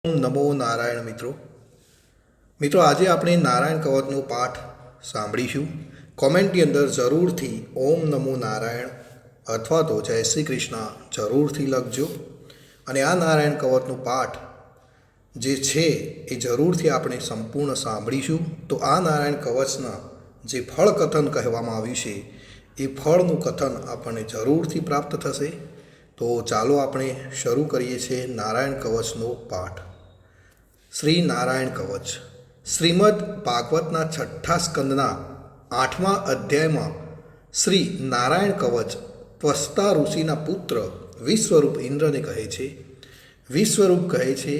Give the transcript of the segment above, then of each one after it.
નમો નારાયણ મિત્રો આજે આપણે નારાયણ કવચનો પાઠ સાંભળીશું. કોમેન્ટની અંદર જરૂરથી ઓમ નમો નારાયણ અથવા તો જય શ્રી કૃષ્ણ જરૂરથી લખજો. અને આ નારાયણ કવચનો પાઠ જે છે એ જરૂરથી આપણે સંપૂર્ણ સાંભળીશું. તો આ નારાયણ કવચના જે ફળ કથન કહેવામાં આવ્યું છે એ ફળનું કથન આપણને જરૂરથી પ્રાપ્ત થશે. તો ચાલો આપણે શરૂ કરીએ છીએ નારાયણ કવચનો પાઠ. શ્રી નારાયણ કવચ. શ્રીમદ ભાગવતના 6ઠ્ઠા સ્કંદના 8મા અધ્યાયમાં શ્રી નારાયણ કવચ ત્વષ્ટા ઋષિના પુત્ર વિશ્વરૂપ ઇન્દ્રને કહે છે. વિશ્વરૂપ કહે છે,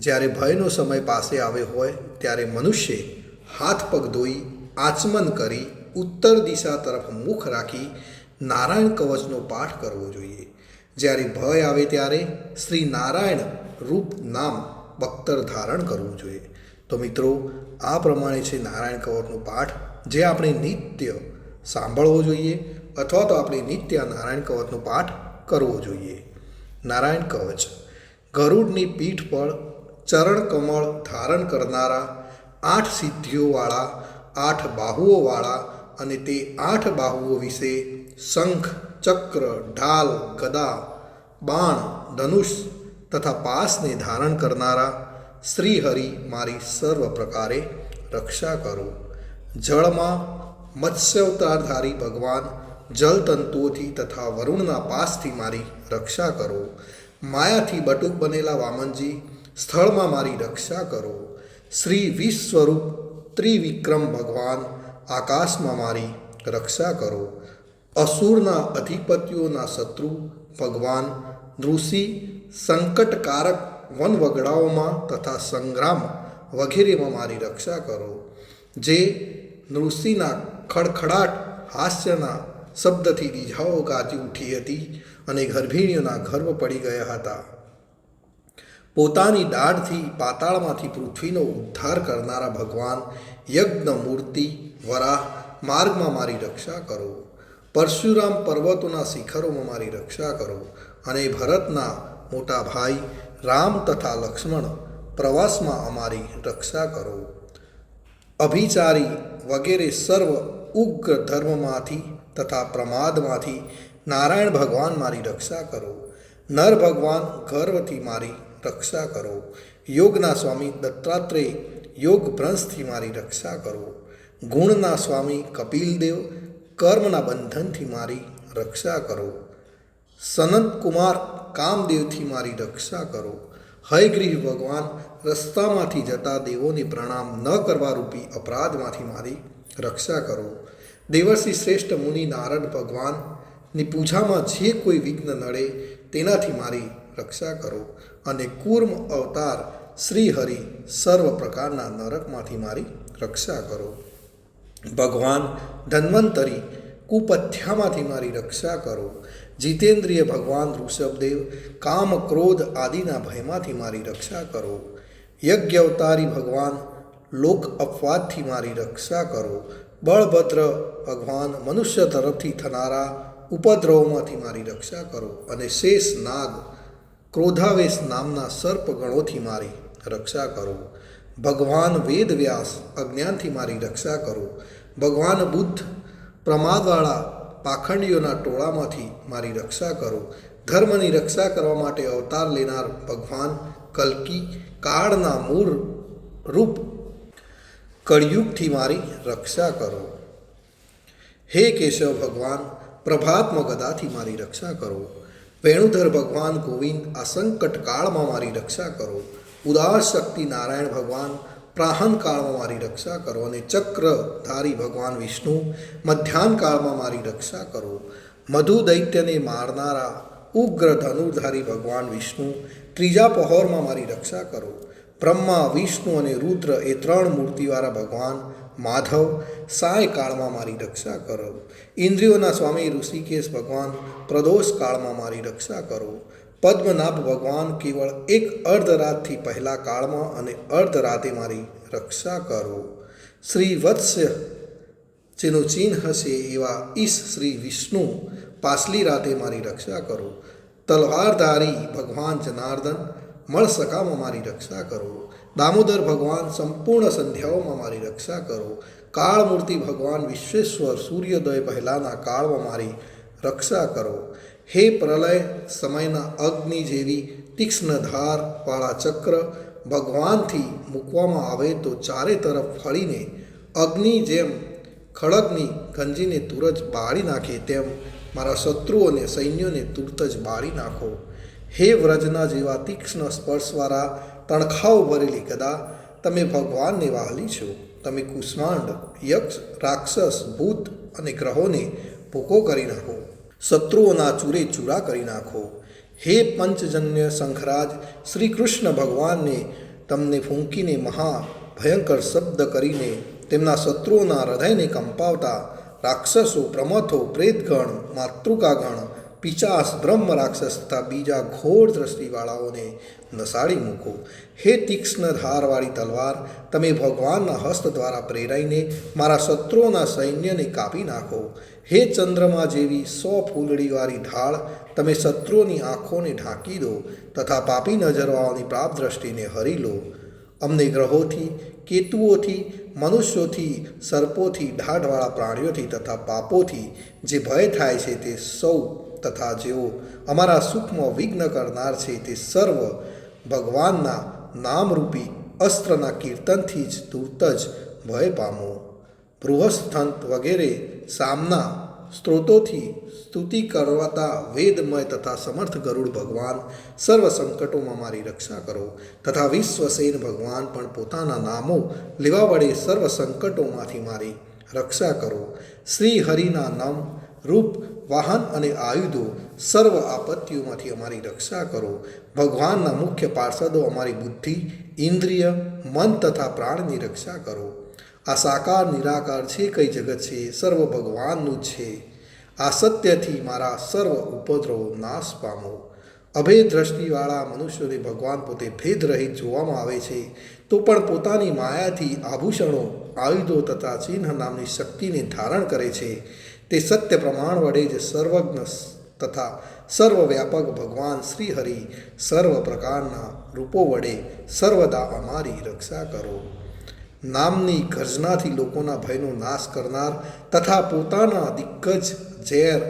જ્યારે ભયનો સમય પાસે આવ્યો હોય ત્યારે મનુષ્ય હાથ પગ ધોઈ આચમન કરી ઉત્તર દિશા તરફ મુખ રાખી નારાયણ કવચનો પાઠ કરવો જોઈએ. જ્યારે ભય આવે ત્યારે શ્રી નારાયણ રૂપ નામ બખ્તર ધારણ કરવું જોઈએ. તો મિત્રો, આ પ્રમાણે છે નારાયણ કવચનો પાઠ, જે આપણે નિત્ય સાંભળવો જોઈએ અથવા તો આપણે નિત્ય નારાયણ કવચનો પાઠ કરવો જોઈએ. નારાયણ કવચ. ગરુડની પીઠ પર ચરણ કમળ ધારણ કરનારા, 8 સિદ્ધિઓવાળા, 8 બાહુઓવાળા અને તે 8 બાહુઓ વિશે શંખ, ચક્ર, ઢાલ, ગદા, બાણ, ધનુષ તથા પાસને ધારણ કરનારા શ્રી હરિ મારી સર્વ પ્રકારે રક્ષા કરો. જળમાં મત્સ્યાવતારધારી ભગવાન જલતંતુઓથી તથા વરુણના પાસથી મારી રક્ષા કરો. માયાથી બટુક બનેલા વામનજી સ્થળમાં મારી રક્ષા કરો. શ્રી વિશ્વરૂપ ત્રિવિક્રમ ભગવાન આકાશમાં મારી રક્ષા કરો. અસુરના અધિપતિઓના શત્રુ ભગવાન ઋષિ સંકટકારક વનવગડાઓમાં તથા સંગ્રામ વગેરેમાં મારી રક્ષા કરો. જે નૃષિના ખડખડાટ હાસ્યના શબ્દથી દીજાઓ ગાજી ઉઠી હતી અને ગર્ભિણીઓના ગર્ભ પડી ગયા હતા. પોતાની દાઢથી પાતાળમાંથી પૃથ્વીનો ઉદ્ધાર કરનારા ભગવાન યજ્ઞ મૂર્તિ વરાહ માર્ગમાં મારી રક્ષા કરો. પરશુરામ પર્વતોના શિખરોમાં મારી રક્ષા કરો. અને ભરતના મોટા ભાઈ રામ તથા લક્ષ્મણ પ્રવાસમાં અમારી રક્ષા કરો. અભિચારી વગેરે સર્વ ઉગ્ર ધર્મમાંથી તથા પ્રમાદમાંથી નારાયણ ભગવાન મારી રક્ષા કરો. નર ભગવાન ગર્વથી મારી રક્ષા કરો. યોગના સ્વામી દત્તાત્રેય યોગ ભ્રંશથી મારી રક્ષા કરો. ગુણના સ્વામી કપિલદેવ કર્મના બંધનથી મારી રક્ષા કરો. સનત કુમાર કામદેવથી મારી રક્ષા કરો. હયગ્રીવ ભગવાન રસ્તામાંથી જતા દેવોને પ્રણામ ન કરવા રૂપી અપરાધમાંથી મારી રક્ષા કરો. દેવર્ષિ શ્રેષ્ઠ મુનિ નારદ ભગવાનની પૂજામાં જે કોઈ વિઘ્ન નડે તેનાથી મારી રક્ષા કરો. અને કૂર્મ અવતાર શ્રી હરિ સર્વ પ્રકારના નરકમાંથી મારી રક્ષા કરો. ભગવાન ધન્વંતરી કુપથ્યામાંથી મારી રક્ષા કરો. જીતેન્દ્રિય ભગવાન ઋષભદેવ કામ ક્રોધ આદિના ભયમાંથી મારી રક્ષા કરો. યજ્ઞ અવતારી ભગવાન લોક અપવાદથી મારી રક્ષા કરો. બળભદ્ર ભગવાન મનુષ્ય તરફથી થનારા ઉપદ્રવોમાંથી મારી રક્ષા કરો. અને શેષ નાગ ક્રોધાવેશ નામના સર્પગણોથી મારી રક્ષા કરો. ભગવાન વેદવ્યાસ અજ્ઞાનથી મારી રક્ષા કરો. ભગવાન બુદ્ધ પ્રમાદવાળા પાખંડીઓના ટોળામાંથી મારી રક્ષા કરો. ધર્મની રક્ષા કરવા માટે અવતાર લેનાર ભગવાન કલ્કી કાળના મૂળ રૂપ કળિયુગથી મારી રક્ષા કરો. હે કેશવ ભગવાન પ્રભાતમાં ગદાથી મારી રક્ષા કરો. વેણુધર ભગવાન ગોવિંદ આ સંકટ કાળમાં મારી રક્ષા કરો. ઉદાર શક્તિ નારાયણ ભગવાન પ્રાહન કાળમાં મારી રક્ષા કરો. અને ચક્રધારી ભગવાન વિષ્ણુ મધ્યાહન કાળમાં મારી રક્ષા કરો. મધુ દૈત્યને મારનારા ઉગ્ર ધનુર્ધારી ભગવાન વિષ્ણુ ત્રીજા પહોરમાં મારી રક્ષા કરો. બ્રહ્મા વિષ્ણુ અને રુદ્ર એ 3 મૂર્તિવાળા ભગવાન માધવ સાયકાળમાં મારી રક્ષા કરો. ઇન્દ્રિયોના સ્વામી ઋષિકેશ ભગવાન પ્રદોષ કાળમાં મારી રક્ષા કરો. પદ્મનાભ ભગવાન કેવળ એક અર્ધરાતથી પહેલા કાળમાં અને અર્ધરાતે મારી રક્ષા કરો. શ્રી વત્સ્ય જેનું ચિહ્ન હશે એવા ઈશ શ્રી વિષ્ણુ પાછલી રાતે મારી રક્ષા કરો. તલવારધારી ભગવાન જનાર્દન મળસકામાં મારી રક્ષા કરો. દામોદર ભગવાન સંપૂર્ણ સંધ્યાઓમાં મારી રક્ષા કરો. કાળમૂર્તિ ભગવાન વિશ્વેશ્વર સૂર્યોદય પહેલાંના કાળમાં મારી રક્ષા કરો. હે પ્રલય સમયના અગ્નિ જેવી તીક્ષ્ણ ધારવાળા ચક્ર ભગવાનથી મૂકવામાં આવે તો ચારે તરફ ફળીને અગ્નિ જેમ ખડગની ગંજીને તુરત બાળી નાખે તેમ મારા શત્રુઓને સૈન્યોને તુરત જ બાળી નાખો. હે વ્રજના જેવા તીક્ષ્ણ સ્પર્શવાળા તણખાઓ ભરેલી ગદા તમે ભગવાનને વહાલી છો. તમે કુષ્માંડ યક્ષ રાક્ષસ ભૂત અને ગ્રહોને ભૂકો કરી નાખો. શત્રુઓના ચૂરે ચૂરા કરી નાખો. હે પંચજન્ય શંખરાજ શ્રી કૃષ્ણ ભગવાનને તમને ફૂંકીને મહા ભયંકર શબ્દ કરીને તેમના શત્રુઓના હૃદયને કંપાવતા રાક્ષસો પ્રમથો પ્રેતગણ માતૃકાગણ પિચાસ બ્રહ્મ રાક્ષસ તથા બીજા ઘોર દ્રષ્ટિવાળાઓને નસાડી મૂકો. હે તીક્ષ્ણ ધારવાળી તલવાર તમે ભગવાનના હસ્ત દ્વારા પ્રેરાઈને મારા શત્રુઓના સૈન્યને કાપી નાખો. હે ચંદ્રમા જેવી 100 ફૂલડીવાળી ઢાળ તમે શત્રુઓની આંખોને ઢાંકી દો તથા પાપી નજરવાળાની પ્રાપ દ્રષ્ટિને હરી લો. અમને ગ્રહોથી કેતુઓથી મનુષ્યોથી સર્પોથી ઢાઢવાળા પ્રાણીઓથી તથા પાપોથી જે ભય થાય છે તે સૌ તથા જેઓ અમારા સુખમાં વિઘ્ન કરનાર છે તે સર્વ ભગવાનના નામરૂપી અસ્ત્રના કીર્તનથી જ તુરત જ ભય પામો. બૃહસ્થંત વગેરે સામના સ્ત્રોતોથી સ્તુતિ કરવાતા વેદમય તથા સમર્થ ગરુડ ભગવાન સર્વ સંકટોમાં મારી રક્ષા કરો તથા વિશ્વસેન ભગવાન પણ પોતાના નામો લેવા વડે સર્વ સંકટોમાંથી મારી રક્ષા કરો. શ્રી હરિના નામ રૂપ વાહન અને આયુધો સર્વ આપત્તિઓમાંથી અમારી રક્ષા કરો. ભગવાનના મુખ્ય પાર્ષદો અમારી બુદ્ધિ ઇન્દ્રિય મન તથા પ્રાણની રક્ષા કરો. આ સાકાર નિરાકાર છે કઈ જગત છે સર્વ ભગવાનનું જ છે. આ સત્યથી મારા સર્વ ઉપદ્રવો નાશ પામો. અભેદ દ્રષ્ટિવાળા મનુષ્યોને ભગવાન પોતે ભેદરહિત જોવામાં આવે છે તો પણ પોતાની માયાથી આભૂષણો આયુધો તથા ચિહ્ન નામની શક્તિને ધારણ કરે છે. તે સત્ય પ્રમાણ વડે જ સર્વજ્ઞ તથા સર્વવ્યાપક ભગવાન શ્રી હરિ સર્વ પ્રકારના રૂપો વડે સર્વદા અમારી રક્ષા કરો. નામની ગર્જનાથી લોકોના ભયનો નાશ કરનાર તથા પોતાના દિગ્ગજ ઝેર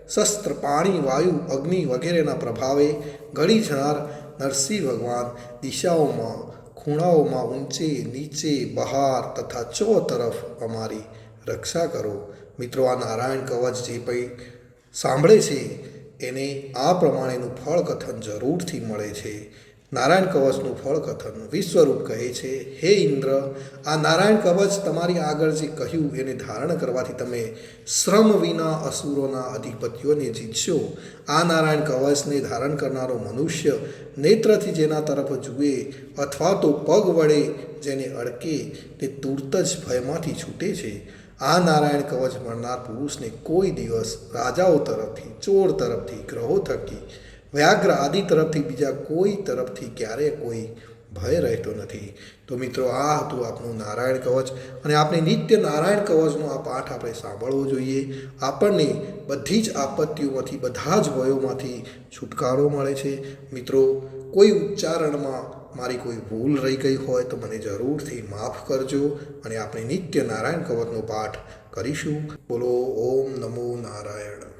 શસ્ત્ર પાણી વાયુ અગ્નિ વગેરેના પ્રભાવે ગળી જનાર નરસિંહ ભગવાન દિશાઓમાં ખૂણાઓમાં ઊંચે નીચે બહાર તથા ચો તરફ અમારી રક્ષા કરો. મિત્રો, આ નારાયણ કવચ જે કંઈ સાંભળે છે એને આ પ્રમાણેનું ફળ કથન જરૂરથી મળે છે. નારાયણ કવચનું ફળ કથન વિશ્વરૂપ કહે છે, હે ઇન્દ્ર, આ નારાયણ કવચ તમારી આગળ જે કહ્યું એને ધારણ કરવાથી તમે શ્રમ વિના અસુરોના અધિપતિઓને જીતશો. આ નારાયણ કવચને ધારણ કરનારો મનુષ્ય નેત્રથી જેના તરફ જુએ અથવા તો પગ વડે જેને અડકે તે તુરત જ ભયમાંથી છૂટે છે. આ નારાયણ કવચ મળનાર પુરુષને કોઈ દિવસ રાજાઓ તરફથી, ચોર તરફથી, ગ્રહો થકી, વ્યાઘ્ર આદિ તરફથી, બીજા કોઈ તરફથી ક્યારેય કોઈ ભય રહેતો નથી. તો મિત્રો, આ હતું આપનું નારાયણ કવચ અને આપણે નિત્ય નારાયણ કવચનો આ પાઠ આપણે સાંભળવો જોઈએ. આપણને બધી જ આપત્તિઓમાંથી, બધા જ ભયોમાંથી છુટકારો મળે છે. મિત્રો, કોઈ ઉચ્ચારણમાં મારી કોઈ ભૂલ રહી ગઈ હોય તો મને જરૂરથી માફ કરજો અને આપણે નિત્ય નારાયણ કવચનો પાઠ કરીશું. બોલો ઓમ નમો નારાયણ.